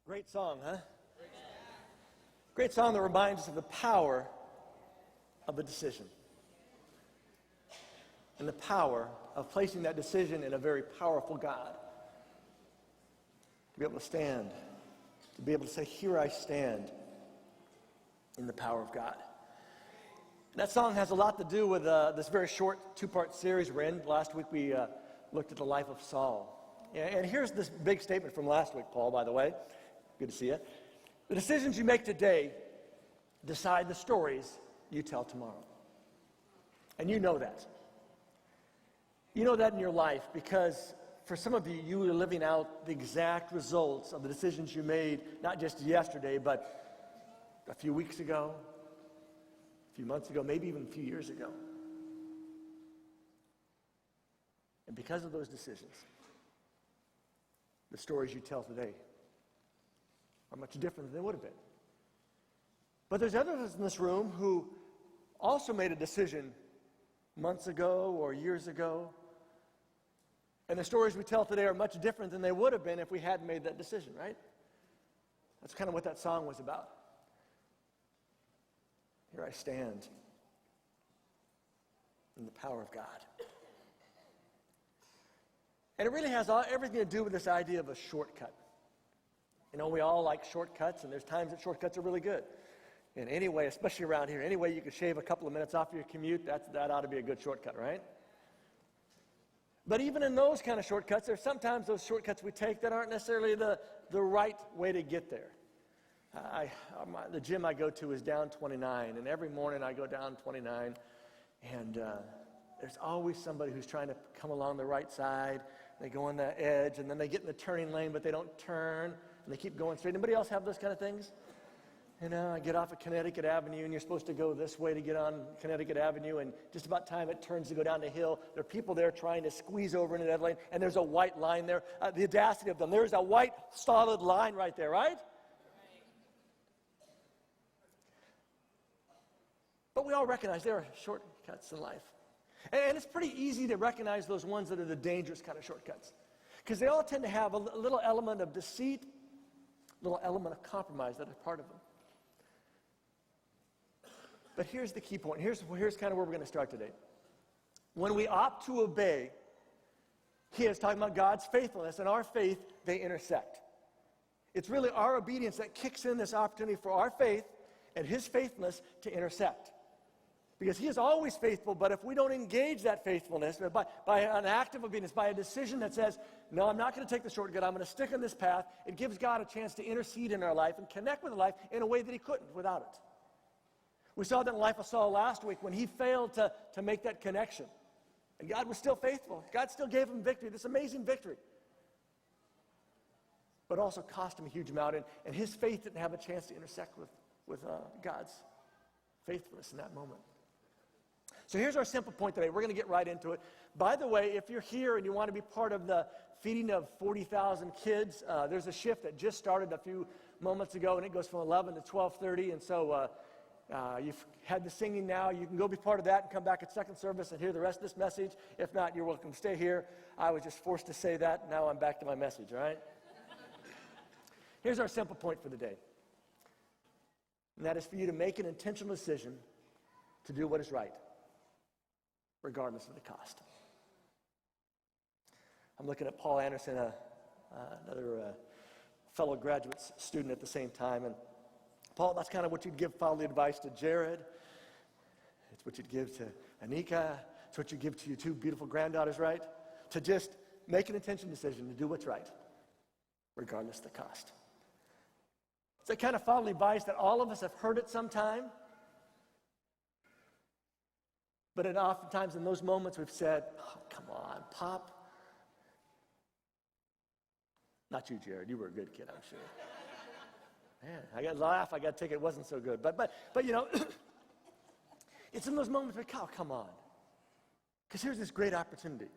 Great song, huh? Great song that reminds us of the power of a decision. And the power of placing that decision in a very powerful God. To be able to stand, to be able to say, here I stand in the power of God. And that song has a lot to do with this very short two-part series we're in. Last week we looked at the life of Saul. And here's this big statement from last week, Paul, by the way. Good to see you. The decisions you make today decide the stories you tell tomorrow. And you know that. You know that in your life because for some of you, you are living out the exact results of the decisions you made, not just yesterday, but a few weeks ago, a few months ago, maybe even a few years ago. And because of those decisions, the stories you tell today are much different than they would have been. But there's others in this room who also made a decision months ago or years ago. And the stories we tell today are much different than they would have been if we hadn't made that decision, right? That's kind of what that song was about. Here I stand in the power of God. And it really has everything to do with this idea of a shortcut. You know, we all like shortcuts, and there's times that shortcuts are really good. In any way, especially around here, any way you could shave a couple of minutes off your commute, that ought to be a good shortcut, right? But even in those kind of shortcuts, there's sometimes those shortcuts we take that aren't necessarily the right way to get there. The gym I go to is down 29, and every morning I go down 29, and there's always somebody who's trying to come along the right side. They go on the edge, and then they get in the turning lane, but they don't turn, and they keep going straight. Anybody else have those kind of things? You know, I get off of Connecticut Avenue, and you're supposed to go this way to get on Connecticut Avenue, and just about time it turns to go down the hill, there are people there trying to squeeze over into that lane, and there's a white line there. The audacity of them. There's a white, solid line right there, right? But we all recognize there are shortcuts in life. And it's pretty easy to recognize those ones that are the dangerous kind of shortcuts. Because they all tend to have a little element of deceit, a little element of compromise that are part of them. But here's the key point. Here's kind of where we're going to start today. When we opt to obey, he is talking about God's faithfulness, and our faith, they intersect. It's really our obedience that kicks in this opportunity for our faith and his faithfulness to intersect. Because he is always faithful, but if we don't engage that faithfulness by an act of obedience, by a decision that says, no, I'm not going to take the shortcut, I'm going to stick on this path, it gives God a chance to intercede in our life and connect with life in a way that he couldn't without it. We saw that in the life of Saul last week when he failed to make that connection. And God was still faithful. God still gave him victory, this amazing victory. But also cost him a huge amount, and his faith didn't have a chance to intersect with God's faithfulness in that moment. So here's our simple point today. We're going to get right into it. By the way, if you're here and you want to be part of the feeding of 40,000 kids, there's a shift that just started a few moments ago, and it goes from 11 to 12:30. And so you've had the singing now. You can go be part of that and come back at second service and hear the rest of this message. If not, you're welcome to stay here. I was just forced to say that. Now I'm back to my message, all right? Here's our simple point for the day. And that is for you to make an intentional decision to do what is right, regardless of the cost. I'm looking at Paul Anderson, another fellow graduate student at the same time. And Paul, that's kind of what you'd give fatherly advice to Jared. It's what you'd give to Anika. It's what you give to your two beautiful granddaughters, right? To just make an intentional decision to do what's right, regardless of the cost. It's that kind of fatherly advice that all of us have heard at some time. But oftentimes in those moments we've said, oh, come on, Pop. Not you, Jared. You were a good kid, I'm sure. Man, I got to laugh. I got to take it. It wasn't so good. But you know, it's in those moments where, oh, come on. Because here's this great opportunity.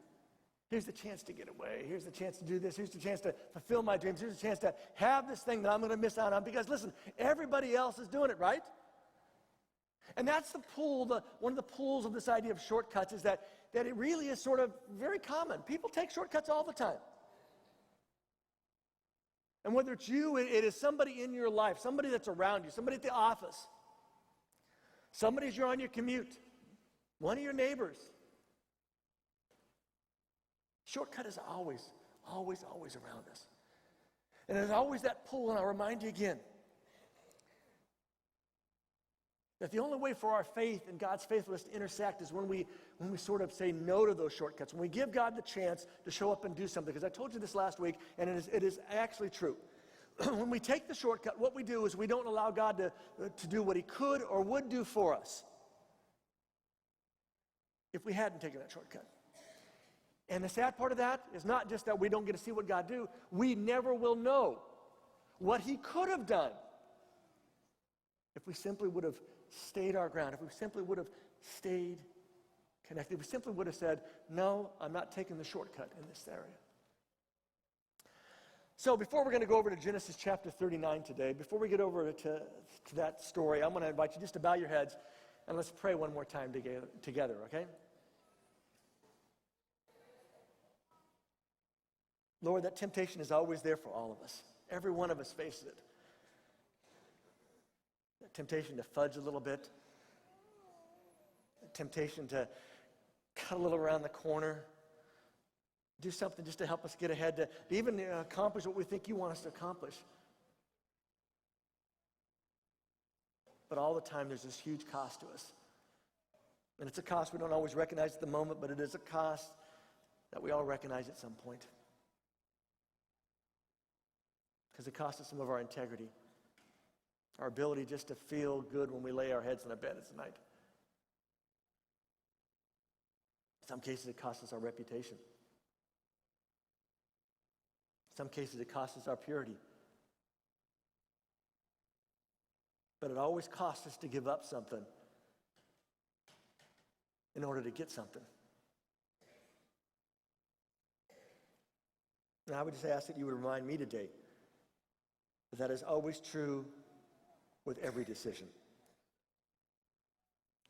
Here's the chance to get away. Here's the chance to do this. Here's the chance to fulfill my dreams. Here's the chance to have this thing that I'm going to miss out on. Because listen, everybody else is doing it, right? And that's the pull, one of the pulls of this idea of shortcuts is that it really is sort of very common. People take shortcuts all the time. And whether it's you, it is somebody in your life, somebody that's around you, somebody at the office, somebody as you're on your commute, one of your neighbors. Shortcut is always, always, always around us. And there's always that pull, and I'll remind you again, that the only way for our faith and God's faithfulness to intersect is when we sort of say no to those shortcuts, when we give God the chance to show up and do something. Because I told you this last week, and it is actually true. When we take the shortcut, what we do is we don't allow God to do what he could or would do for us if we hadn't taken that shortcut. And the sad part of that is not just that we don't get to see what God do, we never will know what he could have done if we simply would have stayed our ground, if we simply would have stayed connected, if we simply would have said, no, I'm not taking the shortcut in this area. So before we're going to go over to Genesis chapter 39 today, before we get over to that story, I'm going to invite you just to bow your heads and let's pray one more time together, okay? Lord, that temptation is always there for all of us. Every one of us faces it. That temptation to fudge a little bit. That temptation to cut a little around the corner. Do something just to help us get ahead, to even accomplish what we think you want us to accomplish. But all the time there's this huge cost to us. And it's a cost we don't always recognize at the moment, but it is a cost that we all recognize at some point. Because it costs us some of our integrity, our ability just to feel good when we lay our heads in a bed at night. In some cases, it costs us our reputation. In some cases, it costs us our purity. But it always costs us to give up something in order to get something. And I would just ask that you would remind me today that is always true with every decision.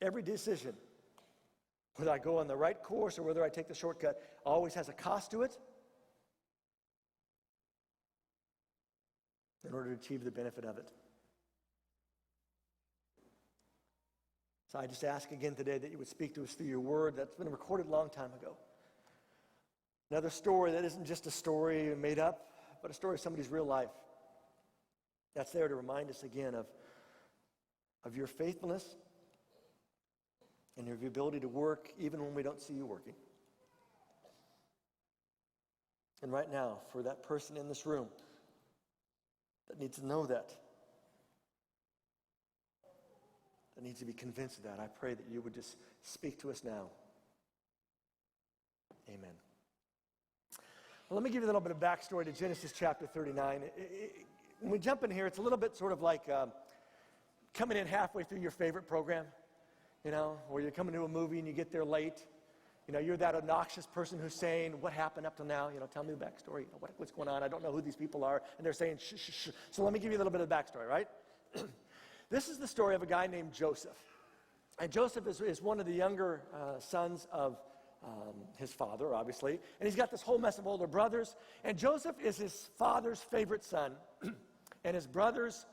Every decision, whether I go on the right course or whether I take the shortcut, always has a cost to it in order to achieve the benefit of it. So I just ask again today that you would speak to us through your word that's been recorded a long time ago. Another story that isn't just a story made up, but a story of somebody's real life. That's there to remind us again of your faithfulness and your ability to work even when we don't see you working. And right now, for that person in this room that needs to know that needs to be convinced of that, I pray that you would just speak to us now. Amen. Well, let me give you a little bit of backstory to Genesis chapter 39. When we jump in here, it's a little bit sort of like coming in halfway through your favorite program, or you're coming to a movie and you get there late. You're that obnoxious person who's saying, what happened up to now? Tell me the backstory. What's going on? I don't know who these people are. And they're saying, shh, shh, shh. So let me give you a little bit of backstory, right? This is the story of a guy named Joseph. And Joseph is one of the younger sons of his father, obviously. And he's got this whole mess of older brothers. And Joseph is his father's favorite son and his brother's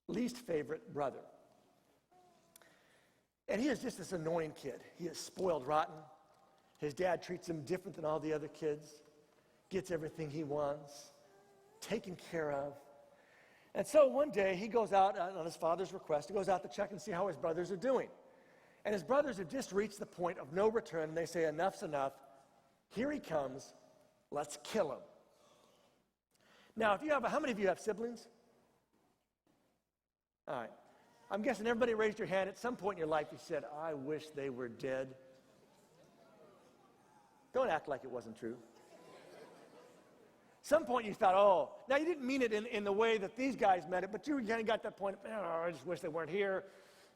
least favorite brother. And he is just this annoying kid. He is spoiled rotten. His dad treats him different than all the other kids, gets everything he wants, taken care of. And so one day he goes out on his father's request. He goes out to check and see how his brothers are doing. And his brothers have just reached the point of no return. And they say, enough's enough. Here he comes. Let's kill him. Now, how many of you have siblings? All right. I'm guessing everybody raised your hand at some point in your life. You said, I wish they were dead. Don't act like it wasn't true. Some point you thought, now you didn't mean it in the way that these guys meant it, but you kind of got that point, I just wish they weren't here,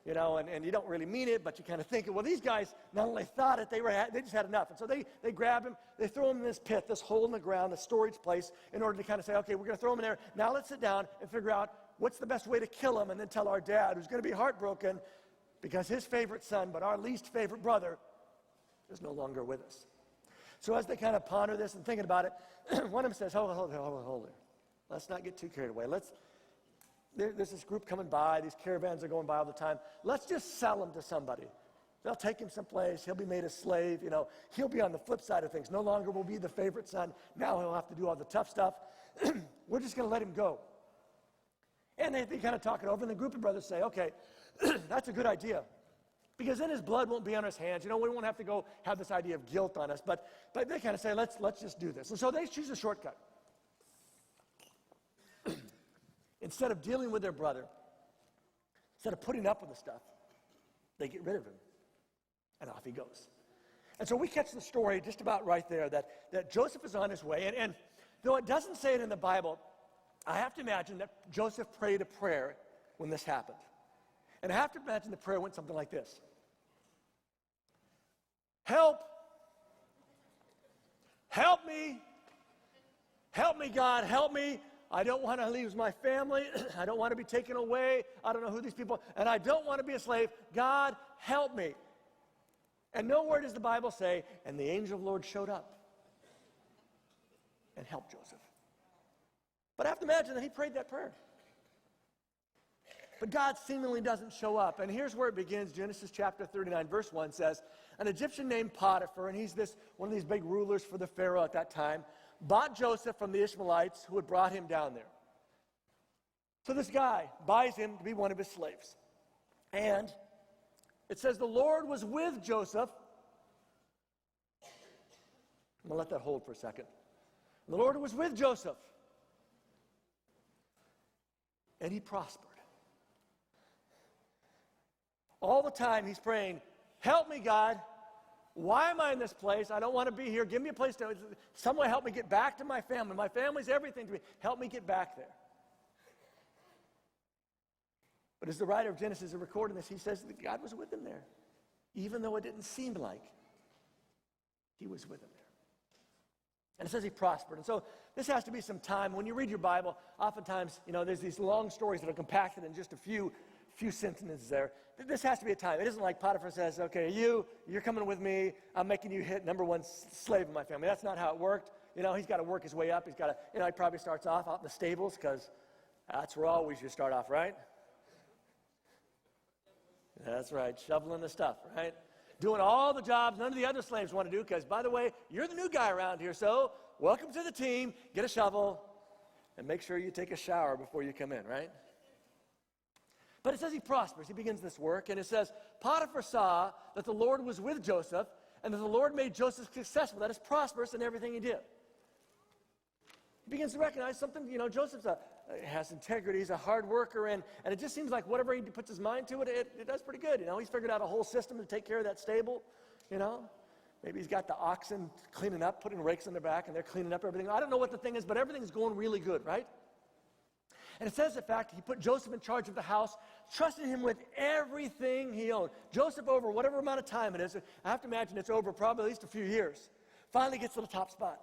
and you don't really mean it, but you kind of think, well, these guys not only thought it, they just had enough. And so they grab him, they throw him in this pit, this hole in the ground, a storage place, in order to kind of say, okay, we're going to throw him in there. Now let's sit down and figure out what's the best way to kill him, and then tell our dad, who's going to be heartbroken because his favorite son, but our least favorite brother, is no longer with us. So as they kind of ponder this and thinking about it, one of them says, hold there. Let's not get too carried away. There's this group coming by. These caravans are going by all the time. Let's just sell him to somebody. They'll take him someplace. He'll be made a slave. He'll be on the flip side of things. No longer will be the favorite son. Now he'll have to do all the tough stuff. We're just going to let him go. And they kind of talk it over, and the group of brothers say, okay, that's a good idea. Because then his blood won't be on his hands. We won't have to go have this idea of guilt on us. But they kind of say, let's just do this. And so they choose a shortcut. Instead of dealing with their brother, instead of putting up with the stuff, they get rid of him. And off he goes. And so we catch the story just about right there that Joseph is on his way. And though it doesn't say it in the Bible, I have to imagine that Joseph prayed a prayer when this happened. And I have to imagine the prayer went something like this. Help! Help me! Help me, God, help me! I don't want to lose my family. I don't want to be taken away. I don't know who these people are. And I don't want to be a slave. God, help me. And nowhere does the Bible say, and the angel of the Lord showed up and helped Joseph. But I have to imagine that he prayed that prayer. But God seemingly doesn't show up. And here's where it begins. Genesis chapter 39, verse 1 says, an Egyptian named Potiphar, and he's one of these big rulers for the Pharaoh at that time, bought Joseph from the Ishmaelites who had brought him down there. So this guy buys him to be one of his slaves. And it says the Lord was with Joseph. I'm going to let that hold for a second. The Lord was with Joseph. And he prospered. All the time he's praying, help me, God. Why am I in this place? I don't want to be here. Give me a place to, some way help me get back to my family. My family's everything to me. Help me get back there. But as the writer of Genesis is recording this, he says that God was with him there, even though it didn't seem like he was with him there. And it says he prospered. And so this has to be some time. When you read your Bible, oftentimes, there's these long stories that are compacted in just a few sentences there. This has to be a time. It isn't like Potiphar says, okay, you're coming with me. I'm making you hit number one slave in my family. That's not how it worked. He's got to work his way up. He's got to, he probably starts off out in the stables because that's where always you start off, right? That's right, shoveling the stuff, right? Doing all the jobs none of the other slaves want to do because, by the way, you're the new guy around here, so welcome to the team. Get a shovel and make sure you take a shower before you come in, right? But it says he prospers. He begins this work, and it says, Potiphar saw that the Lord was with Joseph and that the Lord made Joseph successful, that is prosperous in everything he did. He begins to recognize something, Joseph has integrity, he's a hard worker, and it just seems like whatever he puts his mind to, it does pretty good. He's figured out a whole system to take care of that stable, Maybe he's got the oxen cleaning up, putting rakes in their back, and they're cleaning up everything. I don't know what the thing is, but everything's going really good, right? And it says, in fact, he put Joseph in charge of the house, trusting him with everything he owned. Joseph, over whatever amount of time it is, I have to imagine it's over probably at least a few years, finally gets to the top spot.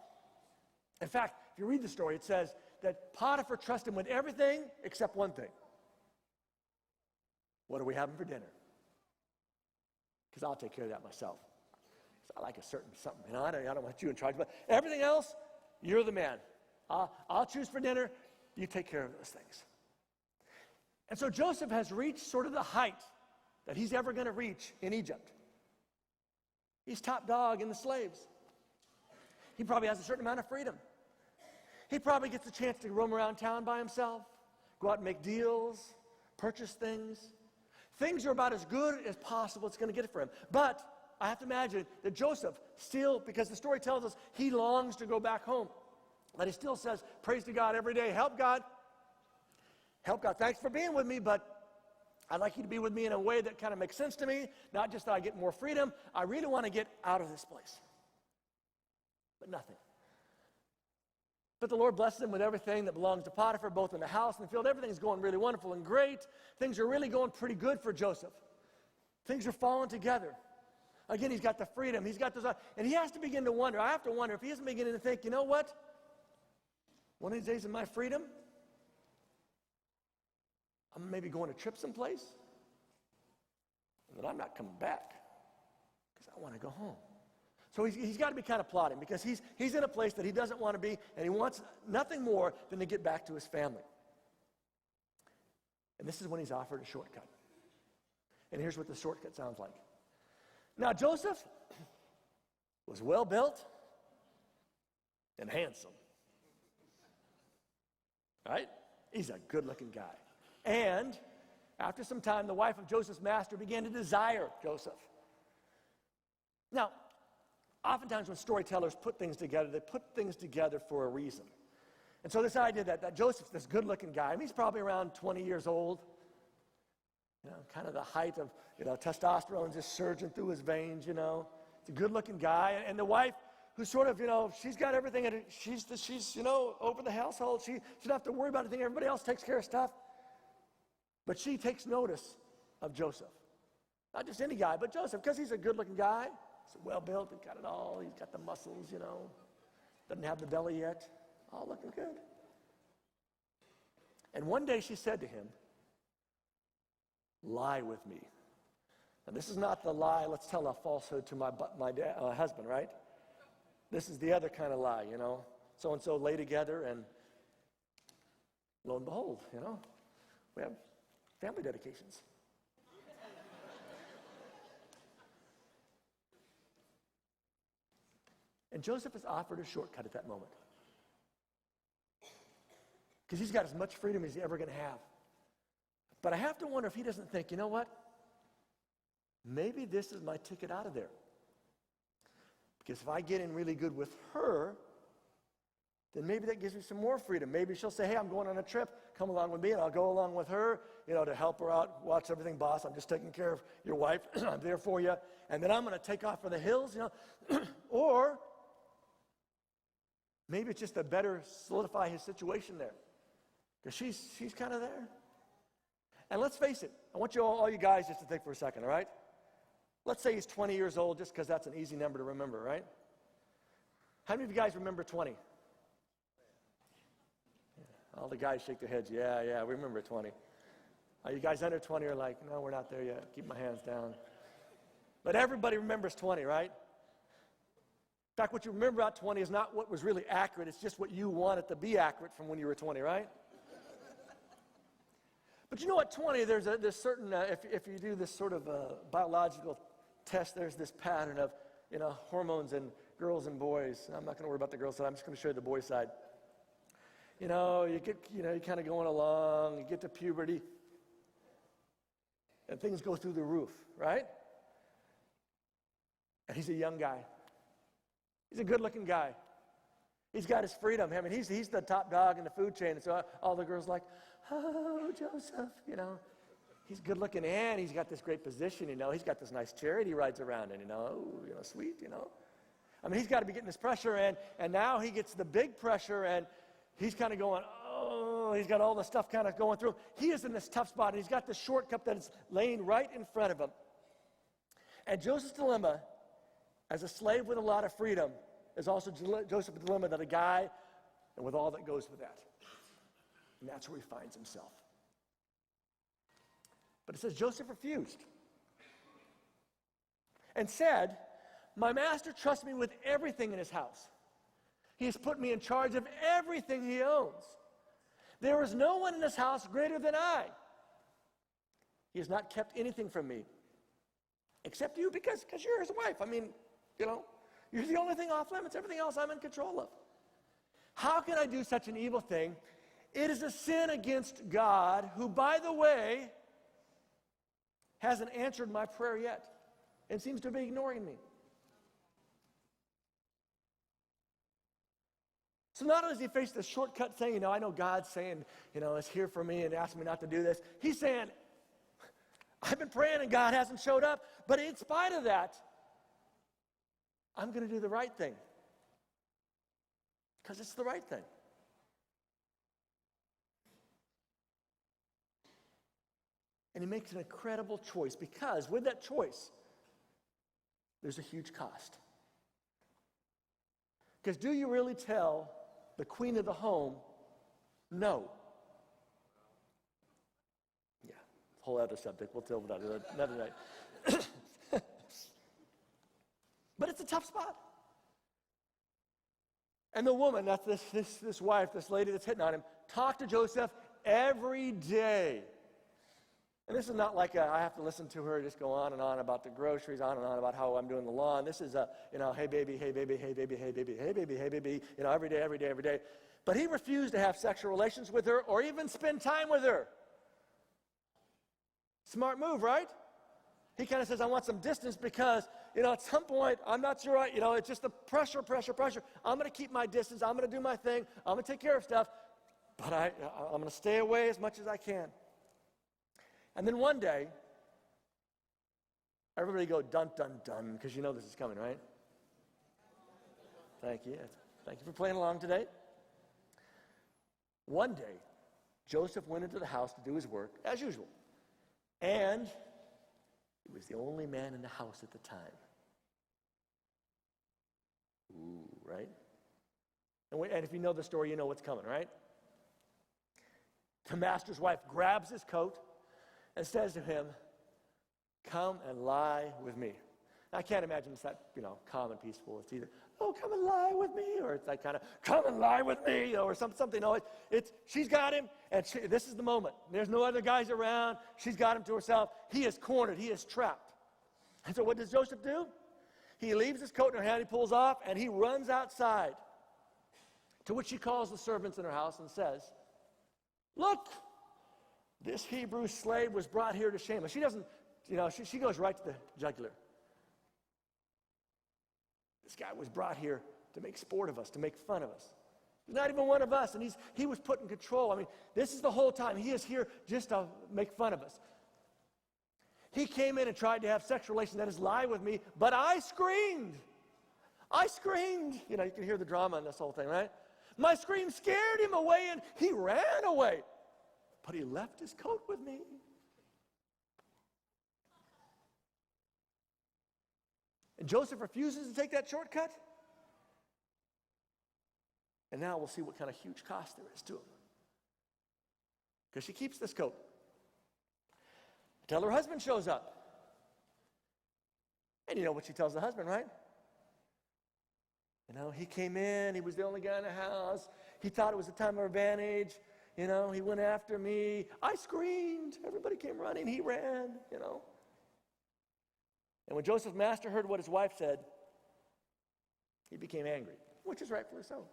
In fact, if you read the story, it says that Potiphar trusted him with everything except one thing. What are we having for dinner? Because I'll take care of that myself. I like a certain something. I don't want you in charge, but everything else, you're the man. I'll choose for dinner. You take care of those things. And so Joseph has reached sort of the height that he's ever going to reach in Egypt. He's top dog in the slaves. He probably has a certain amount of freedom. He probably gets a chance to roam around town by himself, go out and make deals, purchase things. Things are about as good as possible it's going to get for him. But I have to imagine that Joseph still, because the story tells us he longs to go back home. But he still says, praise to God every day. Help God. Help God. Thanks for being with me, but I'd like you to be with me in a way that kind of makes sense to me. Not just that I get more freedom. I really want to get out of this place. But nothing. But the Lord blesses him with everything that belongs to Potiphar, both in the house and the field. Everything's going really wonderful and great. Things are really going pretty good for Joseph. Things are falling together. Again, he's got the freedom. He's got those, and he has to begin to wonder. I have to wonder if he isn't beginning to think, you know what? One of these days in my freedom, I'm maybe going to trip someplace, and then I'm not coming back because I want to go home. So he's got to be kind of plotting because he's in a place that he doesn't want to be, and he wants nothing more than to get back to his family. And this is when he's offered a shortcut. And here's what the shortcut sounds like. Now, Joseph was well built and handsome. Right? He's a good-looking guy. And after some time, the wife of Joseph's master began to desire Joseph. Now, oftentimes when storytellers put things together, they put things together for a reason. And so this idea that Joseph's this good-looking guy, he's probably around 20 years old, kind of the height of, testosterone just surging through his veins, He's a good-looking guy. And the wife, who's sort of, she's got everything, and she's over the household. She doesn't have to worry about anything. Everybody else takes care of stuff. But she takes notice of Joseph. Not just any guy, but Joseph, because he's a good-looking guy. He's well-built, he's got it all. He's got the muscles, Doesn't have the belly yet. All looking good. And one day she said to him, "Lie with me." And this is not the lie, let's tell a falsehood to my husband, right? This is the other kind of lie, So-and-so lay together, and lo and behold, we have family dedications. And Joseph is offered a shortcut at that moment. Because he's got as much freedom as he's ever going to have. But I have to wonder if he doesn't think, you know what? Maybe this is my ticket out of there. Because if I get in really good with her, then maybe that gives me some more freedom. Maybe she'll say, "Hey, I'm going on a trip. Come along with me," and I'll go along with her, to help her out, watch everything, boss. I'm just taking care of your wife. I'm there for you. And then I'm going to take off for the hills, Or maybe it's just to better solidify his situation there. Because she's kind of there. And let's face it, I want all you guys just to think for a second, all right? Let's say he's 20 years old, just because that's an easy number to remember, right? How many of you guys remember 20? Yeah, all the guys shake their heads. Yeah, we remember 20. Are you guys under 20 are like, "No, we're not there yet. Keep my hands down." But everybody remembers 20, right? In fact, what you remember about 20 is not what was really accurate. It's just what you want it to be accurate from when you were 20, right? But you know what, 20, there's certain, if you do this sort of biological test, there's this pattern of, hormones in girls and boys. I'm not going to worry about the girls side. I'm just going to show you the boy side. You get, you're kind of going along, you get to puberty, and things go through the roof, right? And he's a young guy. He's a good-looking guy. He's got his freedom. I mean, he's the top dog in the food chain. And so all the girls are like, "Oh, Joseph," He's good-looking, and he's got this great position, He's got this nice chariot he rides around in, sweet, I mean, he's got to be getting this pressure, and now he gets the big pressure, and he's kind of going, oh, he's got all the stuff kind of going through. He is in this tough spot, and he's got this shortcut that is laying right in front of him. And Joseph's dilemma, as a slave with a lot of freedom, is also Joseph's dilemma that a guy, and with all that goes with that. And that's where he finds himself. But it says Joseph refused and said, "My master trusts me with everything in his house. He has put me in charge of everything he owns. There is no one in this house greater than I. He has not kept anything from me, except you, because you're his wife. I mean, you're the only thing off limits. Everything else I'm in control of. How can I do such an evil thing? It is a sin against God, who, by the way, hasn't answered my prayer yet and seems to be ignoring me." So not only does he face the shortcut saying, I know God's saying, it's here for me and asking me not to do this. He's saying, I've been praying and God hasn't showed up. But in spite of that, I'm going to do the right thing. Because it's the right thing. And he makes an incredible choice, because with that choice, there's a huge cost. Because do you really tell the queen of the home no? Yeah, whole other subject. We'll tell that another night. But it's a tough spot. And the woman, that's this wife, this lady that's hitting on him, talked to Joseph every day. And this is not like I have to listen to her just go on and on about the groceries, on and on about how I'm doing the lawn. This is hey baby, hey baby, hey baby, hey baby, hey baby, hey baby, every day, every day, every day. But he refused to have sexual relations with her or even spend time with her. Smart move, right? He kind of says, I want some distance because, at some point, I'm not sure, it's just the pressure. I'm going to keep my distance. I'm going to do my thing. I'm going to take care of stuff. But I'm going to stay away as much as I can. And then one day, everybody go dun, dun, dun, because you know this is coming, right? Thank you. Thank you for playing along today. One day, Joseph went into the house to do his work, as usual. And he was the only man in the house at the time. Ooh, right? And if you know the story, you know what's coming, right? The master's wife grabs his coat and says to him, come and lie with me. Now, I can't imagine it's that, calm and peaceful. It's either, oh, come and lie with me, or it's like kind of, come and lie with me, or something. No, she's got him, and this is the moment. There's no other guys around. She's got him to herself. He is cornered. He is trapped. And so what does Joseph do? He leaves his coat in her hand, he pulls off, and he runs outside, to which he calls the servants in her house and says, look, this Hebrew slave was brought here to shame us. She doesn't, she goes right to the jugular. This guy was brought here to make sport of us, to make fun of us. He's not even one of us, and he was put in control. I mean, this is the whole time. He is here just to make fun of us. He came in and tried to have sexual relations, that is, lie with me, but I screamed. You can hear the drama in this whole thing, right? My scream scared him away, and he ran away. But he left his coat with me. And Joseph refuses to take that shortcut. And now we'll see what kind of huge cost there is to him. Because she keeps this coat. Until her husband shows up. And you know what she tells the husband, right? He came in. He was the only guy in the house. He thought it was a time of advantage. He went after me. I screamed. Everybody came running. He ran, And when Joseph's master heard what his wife said, he became angry, which is rightfully so.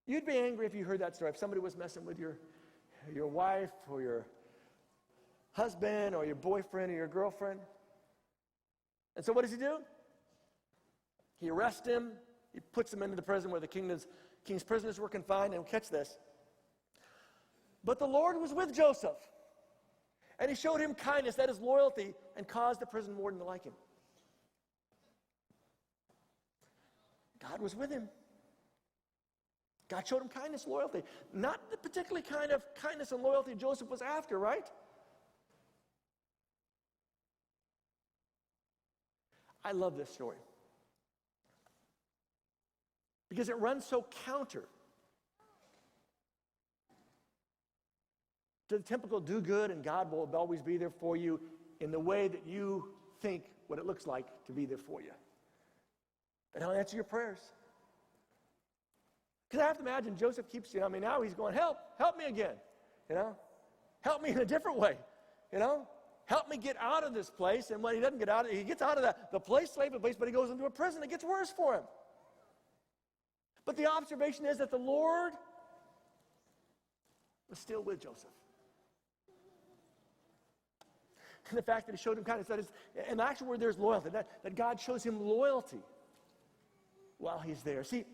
You'd be angry if you heard that story. If somebody was messing with your wife or your husband or your boyfriend or your girlfriend. And so what does he do? He arrests him. He puts him into the prison where the king's prisoners were confined. And catch this. But the Lord was with Joseph, and he showed him kindness, that is loyalty, and caused the prison warden to like him. God was with him. God showed him kindness, loyalty. Not the particular kind of kindness and loyalty Joseph was after, right? I love this story because it runs so counter to the typical do good and God will always be there for you in the way that you think what it looks like to be there for you. And he'll answer your prayers. Because I have to imagine Joseph keeps, now he's going, help me again, help me in a different way, help me get out of this place. And when he doesn't get out, he gets out of the place, slave place, but he goes into a prison. It gets worse for him. But the observation is that the Lord was still with Joseph. And the fact that he showed him kindness, that is, and the actual word there is loyalty, that God shows him loyalty while he's there. See,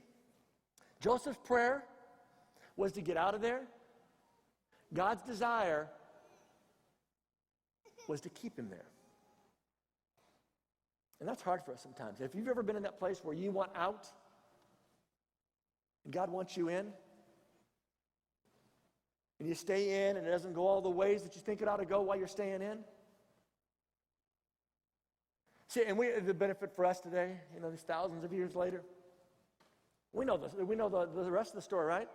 Joseph's prayer was to get out of there. God's desire was to keep him there. And that's hard for us sometimes. If you've ever been in that place where you want out, and God wants you in, and you stay in, and it doesn't go all the ways that you think it ought to go while you're staying in. See, and the benefit for us today, these thousands of years later, we know this. We know the rest of the story, right?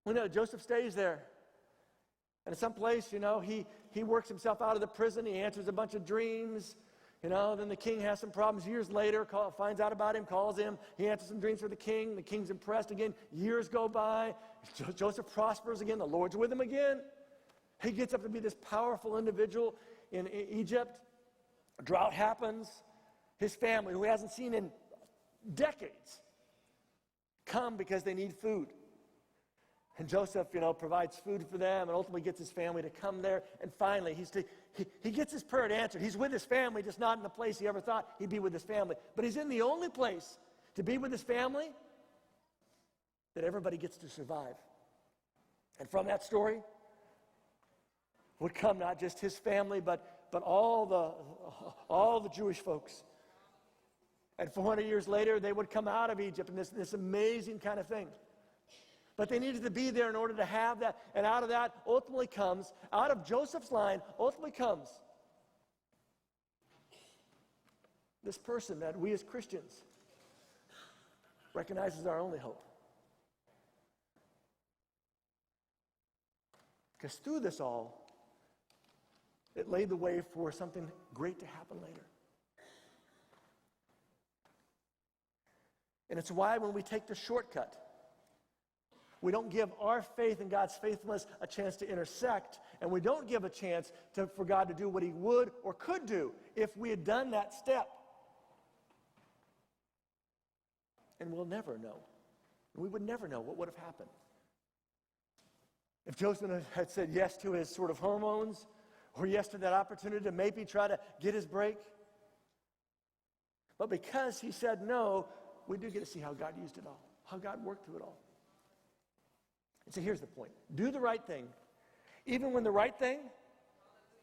We know Joseph stays there. And at some place, he works himself out of the prison. He answers a bunch of dreams. Then the king has some problems years later, finds out about him, calls him. He answers some dreams for the king. The king's impressed again. Years go by. Joseph prospers again. The Lord's with him again. He gets up to be this powerful individual in Egypt. A drought happens. His family, who he hasn't seen in decades, come because they need food. And Joseph, provides food for them and ultimately gets his family to come there. And finally, he gets his prayer answered. He's with his family, just not in the place he ever thought he'd be with his family. But he's in the only place to be with his family that everybody gets to survive. And from that story would come not just his family, but all the Jewish folks. And 400 years later, they would come out of Egypt in this amazing kind of thing. But they needed to be there in order to have that. And out of that ultimately comes, out of Joseph's line, ultimately comes this person that we as Christians recognize as our only hope. Because through this all, it laid the way for something great to happen later. And it's why when we take the shortcut, we don't give our faith in God's faithfulness a chance to intersect, and we don't give a chance for God to do what he would or could do if we had done that step. And we'll never know. We would never know what would have happened. If Joseph had said yes to his sort of hormones, or yes to that opportunity to maybe try to get his break. But because he said no, we do get to see how God used it all, how God worked through it all. And so here's the point. Do the right thing, even when the right thing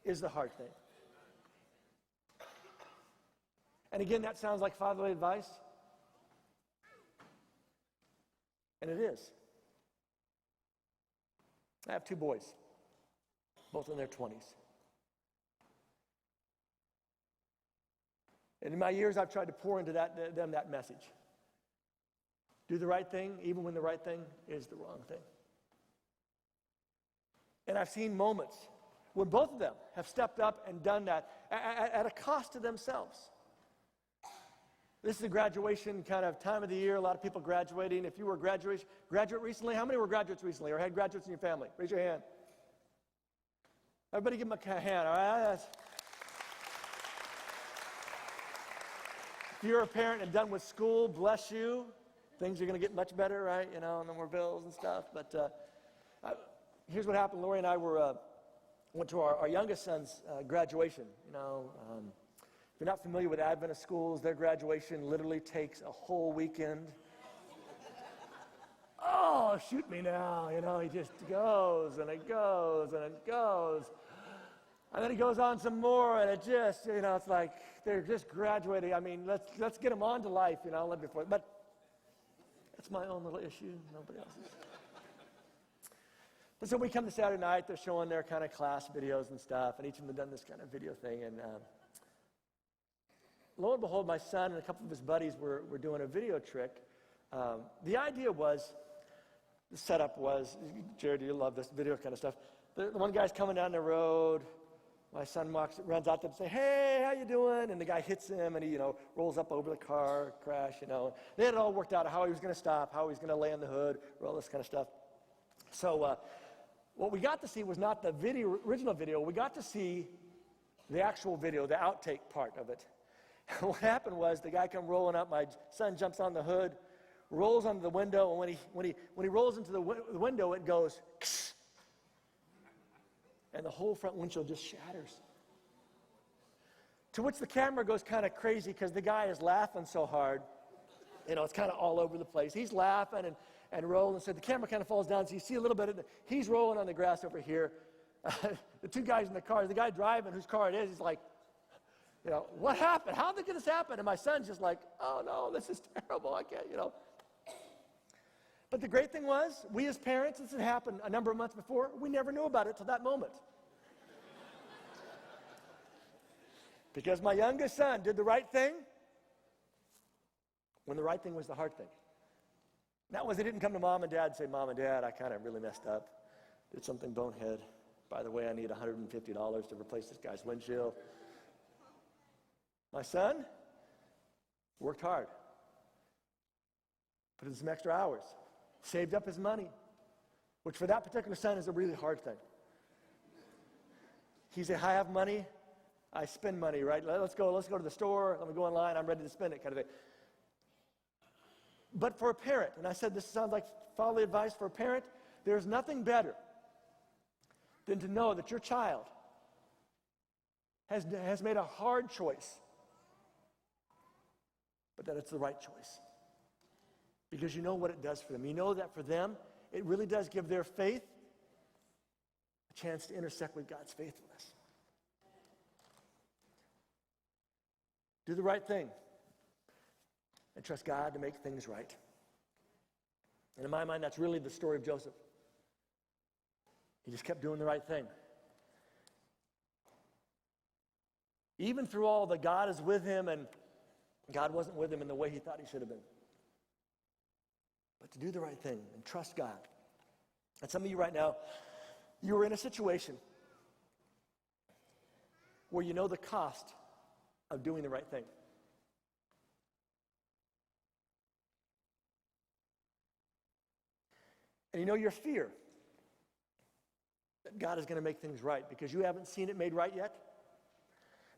is the hard thing. And again, that sounds like fatherly advice. And it is. I have two boys, both in their 20s. And in my years, I've tried to pour into them that message. Do the right thing, even when the right thing is the wrong thing. And I've seen moments when both of them have stepped up and done that at a cost to themselves. This is a graduation kind of time of the year. A lot of people graduating. If you were a graduate recently, how many were graduates recently or had graduates in your family? Raise your hand. Everybody give them a hand, all right? If you're a parent and done with school, bless you. Things are going to get much better, right? No more bills and stuff. But here's what happened. Lori and I went to our youngest son's graduation. If you're not familiar with Adventist schools, their graduation literally takes a whole weekend. Oh, shoot me now. He just goes and it goes and it goes. And then he goes on some more, and it just, it's like they're just graduating. I mean, let's get them on to life, before. But that's my own little issue, nobody else's. But so we come to Saturday night, they're showing their kind of class videos and stuff, and each of them have done this kind of video thing. And lo and behold, my son and a couple of his buddies were doing a video trick. The idea was, the setup was, Jared, you love this video kind of stuff. The one guy's coming down the road. My son runs out to him and says, "Hey, how you doing?" And the guy hits him, and he, rolls up over the car, crash, They had it all worked out, how he was going to stop, how he was going to lay on the hood, or all this kind of stuff. So what we got to see was not the original video. We got to see the actual video, the outtake part of it. And what happened was the guy come rolling up. My son jumps on the hood, rolls onto the window, and when he rolls into the window, it goes, Ksh! And the whole front windshield just shatters. To which the camera goes kind of crazy because the guy is laughing so hard. It's kind of all over the place. He's laughing and rolling. So the camera kind of falls down. So you see a little bit of he's rolling on the grass over here. The two guys in the car, the guy driving whose car it is, he's like, what happened? How did this happen? And my son's just like, oh no, this is terrible. I can't, But the great thing was, we as parents, this had happened a number of months before, we never knew about it till that moment. Because my youngest son did the right thing when the right thing was the hard thing. That was, he didn't come to mom and dad and say, "Mom and Dad, I kind of really messed up. Did something bonehead. By the way, I need $150 to replace this guy's windshield." My son worked hard, put in some extra hours, saved up his money, which for that particular son is a really hard thing. He said, I have money, I spend money, right? Let's go to the store, let me go online, I'm ready to spend it, kind of thing. But for a parent, and I said this sounds like folly advice for a parent, there's nothing better than to know that your child has made a hard choice, but that it's the right choice. Because you know what it does for them. You know that for them, it really does give their faith a chance to intersect with God's faithfulness. Do the right thing and trust God to make things right. And in my mind, that's really the story of Joseph. He just kept doing the right thing. Even through all that, God is with him, and God wasn't with him in the way he thought he should have been. But to do the right thing and trust God. And some of you right now, you are in a situation where you know the cost of doing the right thing. And you know your fear that God is going to make things right because you haven't seen it made right yet.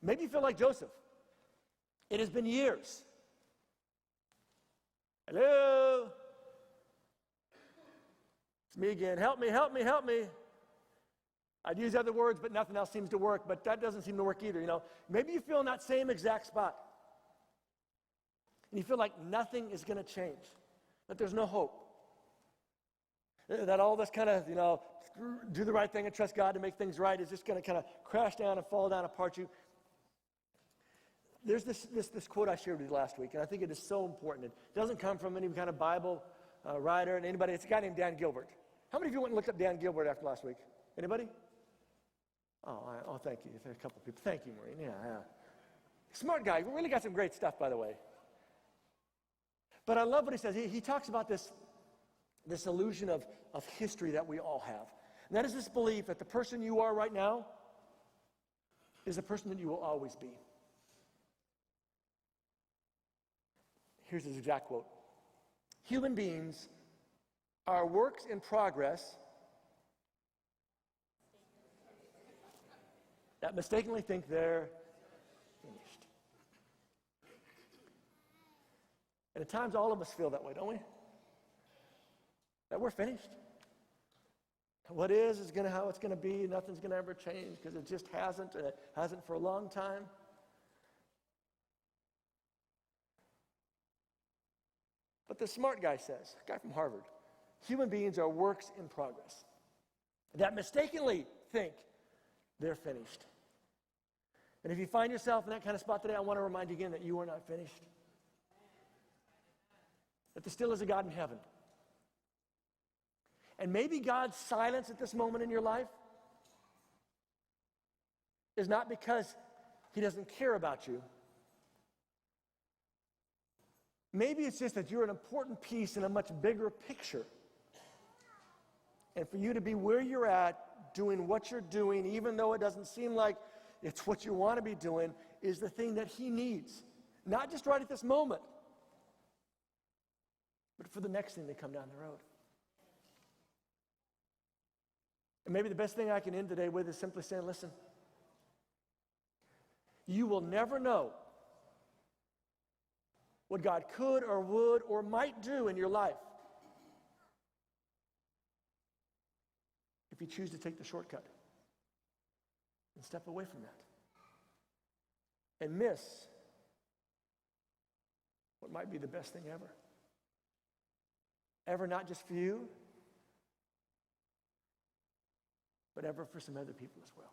Maybe you feel like Joseph. It has been years. Hello? It's me again. Help me, help me, help me. I'd use other words, but nothing else seems to work. But that doesn't seem to work either, you know. Maybe you feel in that same exact spot. And you feel like nothing is going to change. That there's no hope. That all this kind of, do the right thing and trust God to make things right is just going to kind of crash down and fall down apart you. There's this quote I shared with you last week, and I think it is so important. It doesn't come from any kind of Bible writer and anybody. It's a guy named Dan Gilbert. How many of you went and looked up Dan Gilbert after last week? Anybody? Oh, thank you. There's a couple of people. Thank you, Maureen. Yeah. Smart guy. Really got some great stuff, by the way. But I love what he says. He talks about this illusion of history that we all have. And that is this belief that the person you are right now is the person that you will always be. Here's his exact quote. Human beings are works in progress that mistakenly think they're finished. And at times all of us feel that way, don't we? That we're finished. What is how it's going to be. Nothing's going to ever change because it just hasn't, and it hasn't for a long time. But the smart guy says, a guy from Harvard, human beings are works in progress that mistakenly think they're finished. And if you find yourself in that kind of spot today, I want to remind you again that you are not finished. That there still is a God in heaven. And maybe God's silence at this moment in your life is not because he doesn't care about you. Maybe it's just that you're an important piece in a much bigger picture. And for you to be where you're at, doing what you're doing, even though it doesn't seem like it's what you want to be doing, is the thing that he needs. Not just right at this moment, but for the next thing to come down the road. And maybe the best thing I can end today with is simply saying, listen, you will never know what God could or would or might do in your life if you choose to take the shortcut and step away from that and miss what might be the best thing ever. Ever, not just for you, but ever for some other people as well.